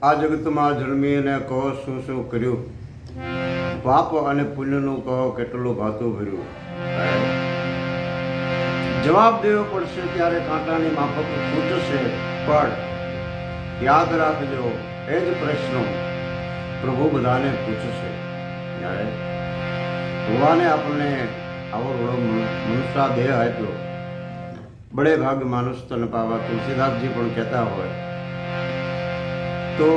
આ જગતમાં જન્મીને કહો શું શું કર્યું, પાપ અને પુણ્યનું કહો કેટલું ભાતું ભર્યું. જવાબ દેવો પડશે ત્યારે કાંટાની માફક ખૂટશે, પણ યાદ રાખજો એ જ પ્રશ્નો પ્રભુ બધાને પૂછશે. ભગવાને આપણને આવો રોડો મનુષ્ય દેહ આપ્યો, બડે ભાગ માનુષ તન પાવા, તુલસીદાસજી પણ કહેતા હોય. તો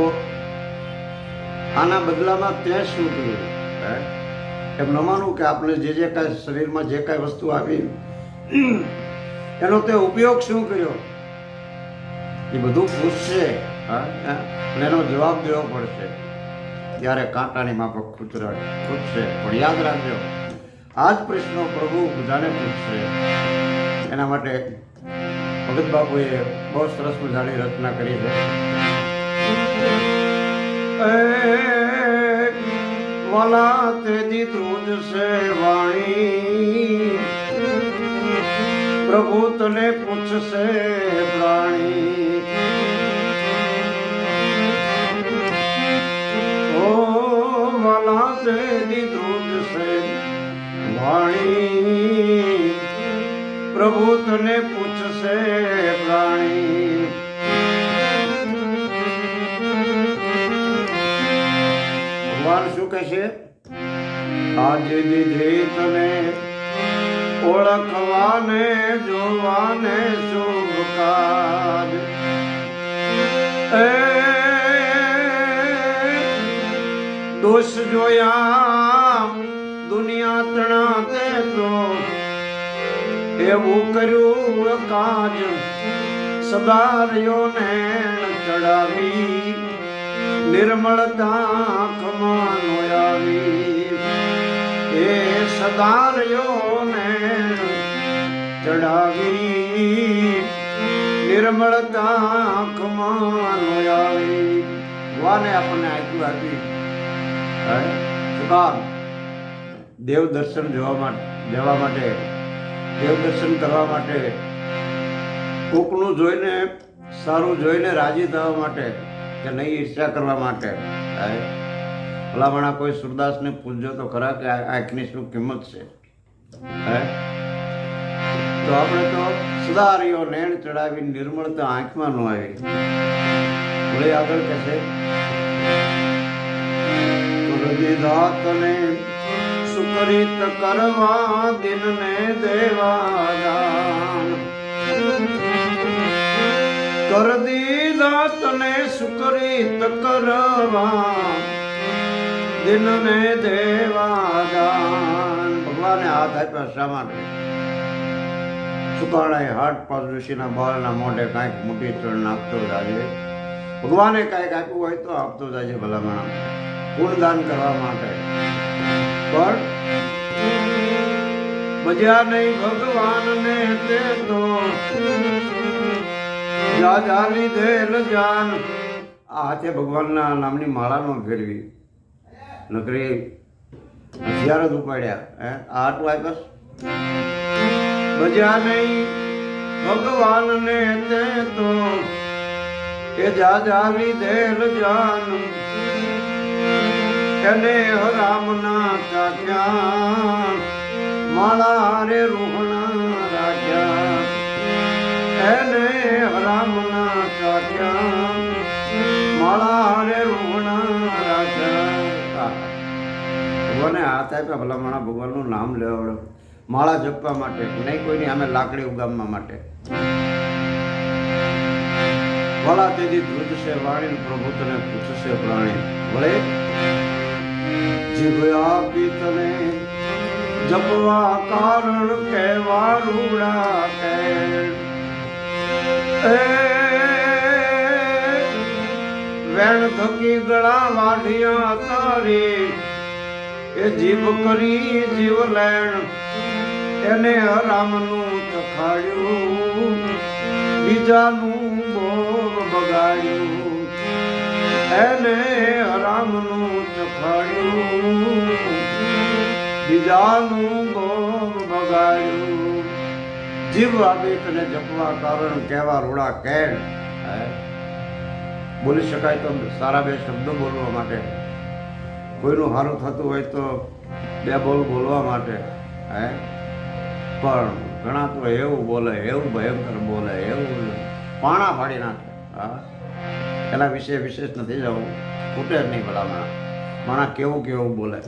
આના બદલામાં તે શું કર્યું? એમ ન માનું કે આપણે જે કાંઈ શરીરમાં જે કાંઈ વસ્તુ આવી એનો તે ઉપયોગ શું કર્યો એ બધું પૂછશે. અને એનો જવાબ દેવો પડશે ત્યારે કાંટાની માફક ખૂટશે. પણ યાદ રાખજો આ જ પ્રશ્નો પ્રભુ બધાને પૂછશે. એના માટે ભગત બાપુએ બહુ સરસ મજાની રચના કરી છે. વાલા તેજી ધ્રુજશે વાણી, પ્રભુ તને પૂછશે પ્રાણી. ઓ વાલા તેજી ધ્રુજશે વાણી, પ્રભુ તને પૂછશે પ્રાણી. ભગવાન શું કહેશે? આજે દીધી તને ઓળખવાને જોવાને શુભ કાજ. દોષ જોયા દુનિયા તણા તે તો એવું કર્યું કાજ. સદાર્યો ને ચડાવી નિર્મળતા ખમાનો આવી. એ સદાર્યો ને ચડાવી નિર્મળતા ખમાનો આવી. ભગવાને આપણને આપ્યું આપી દેવ દર્શન જવા માટે, દેવ દર્શન કરવા માટે, કોકનું જોઈને સારું જોઈને રાજી થવા માટે કે નહીં ઈર્ષ્યા કરવા માટે. ભલામણા કોઈ સુરદાસને પૂછજો તો ખરા કે આંખની શું કિંમત છે. તો આપણે તો સુધાર્યો નેણ ચડાવી નિર્મળતા આંખમાં ન આવી. વળી આગળ કહેશે દીધા તને સુકરિત કરવા દિનને દેવા દાન. કર દીધા તને સુકરિત કરવા દિનને દેવા દાન. ભગવાને હાથ આપ્યા શા માટે? સુકાળાએ હાટ પાસ ઋષિના બાળના મોઢે કાંઈક મોટી ચણ નાખતો જાય. ભગવાને કાંઈક આપ્યું હોય તો આપતો જાય ભલામણ, ગુણદાન કરવા માટે. પણ બજ્યા નહીં ભગવાનને તે તો જા લીધેલ જાન. આ હાથે ભગવાનના નામની માળા નો ફેરવી, નકરી હથિયાર જ ઉપાડ્યા. આ આટલું આપ્યા. બજ્યા નહીં ભગવાનને તે તો એ જા લીધેલ જાન. એને રામના ચાખ્યા માળા રે રૂહણા રાખ્યા. એને રામના ચાખ્યા માળા રે રૂહણા રાખ્યા. ભગવાને હાથ આપ્યા ભલામણા ભગવાનનું નામ લેવડો, માળા જપવા માટે, નહીં કોઈની અમે લાકડી ઉગામવા માટે. વાલા તેજી ધ્રુજશે વાણી, પ્રભુ તને પૂછશે પ્રાણી. વળે જીવ આપી તને જપવા કારણ કહેવા રૂડા કે. વેણ થકી ગળા વાઢિયા તારી, એ જીભ કરી જીવ લેણ. એને રામનું ચખાડ્યું બીજાનું ભોગ બગાડ્યું. એને રામનું ચખાડ્યું બીજાનું ભોગ બગાડ્યું. જીવ આપી તને જપવા કારણ કહેવા રૂડા કેણ. બોલી શકાય તો સારા બે શબ્દો બોલવા માટે, કોઈનું સારું થતું હોય તો બે બોલ બોલવા માટે, હે પણ ઘણા તો એવું બોલે, એવું ભયંકર બોલે, એવું પાણા ફાડી નાખે. હા, એના વિશે વિશેષ નથી જવું, ખૂટે જ નહીં ભલામણા. માણા કેવું કેવું બોલે,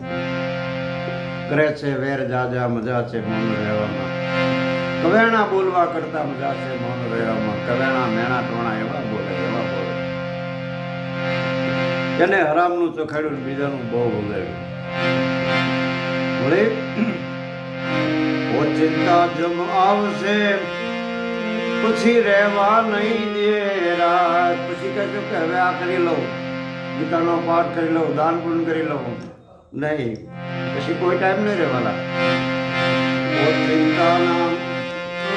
કરે છે વેર જાજા મજા છે મૌન રહેવામાં, કવેણા બોલવા કરતા મજા છે મૌન રહેવામાં, કવેણા મેણા ટોણા એવા બોલે, એવા બોલે. એને હરામનું ચોખાડ્યું, બીજાનું બહુ બોલાવ્યું. વળી ચિંતા જમ આવશે પછી રહેવા નહીં દે રાત. પછી કહેજો કે હવે આ કરી લઉં, ગીતાનો પાઠ કરી લઉં, દાન પુણ્ય કરી લઉં, નહીં, પછી કોઈ ટાઈમ નહીં રહેવાના. ચિંતાના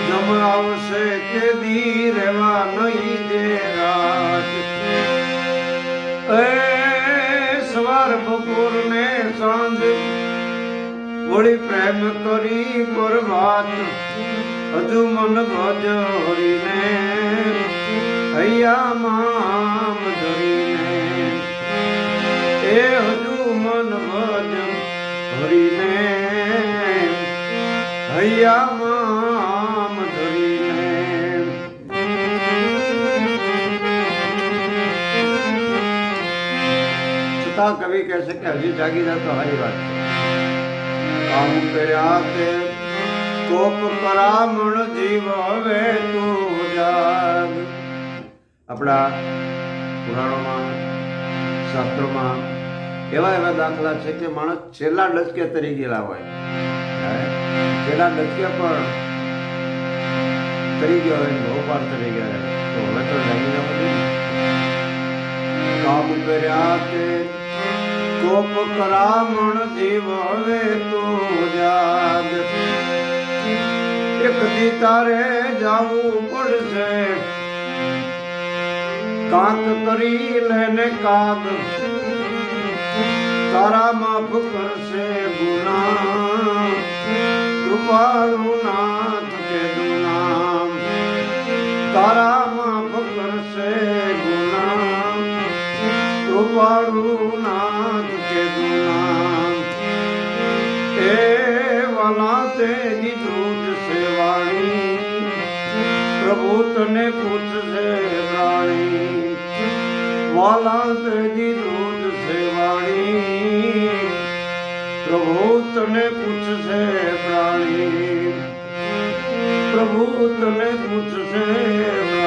જમ આવશે કે દી રહેવા નહીં દે રાત. સવાર બપોર ને સાંજ વળી પ્રેમ કરી પરવાત, હજુ મન ભજ હરીને હૈયા મામ ધરીને. એ હજુ મન ભજ હરીને હૈયા મામ ધરીને. છતાં કવિ કહે છે કે હજી જાગી જાય તો સારી વાત છે. કામ કર્યા તે કોપ કરામણ જીવ હવે તું જાગ. આપણા પુરાણોમાં, શાસ્ત્રોમાં એવા એવા દાખલા છે કે માણસ છેલ્લા ડચકે તરી ગયેલા હોય, છેલ્લા ડચકે પણ તરી ગયો હોય, બહુ પાર તરી ગયા હોય, તો હવે તો જાગી જવું જોઈએ. કામ કર્યા તે કોપ કરામણ જીવ હવે તું જાગ. એક દી તારે જાવું પડશે, કાંક કરી લેને કાગ, તારા માફ કરશે ગુના, કૃપાળુ નાથ કે દુના. તારા માફ કરશે ગુના, કૃપાળુ નાથ કે દુના. એ વાલા તેની દૂધ સેવાણી, પ્રભુ તને પૂછશે પ્રાણી. વાલા તેની દૂધ સેવાણી, પ્રભુ તને પૂછશે પ્રાણી. પ્રભુ તને પૂછશે પ્રાણી.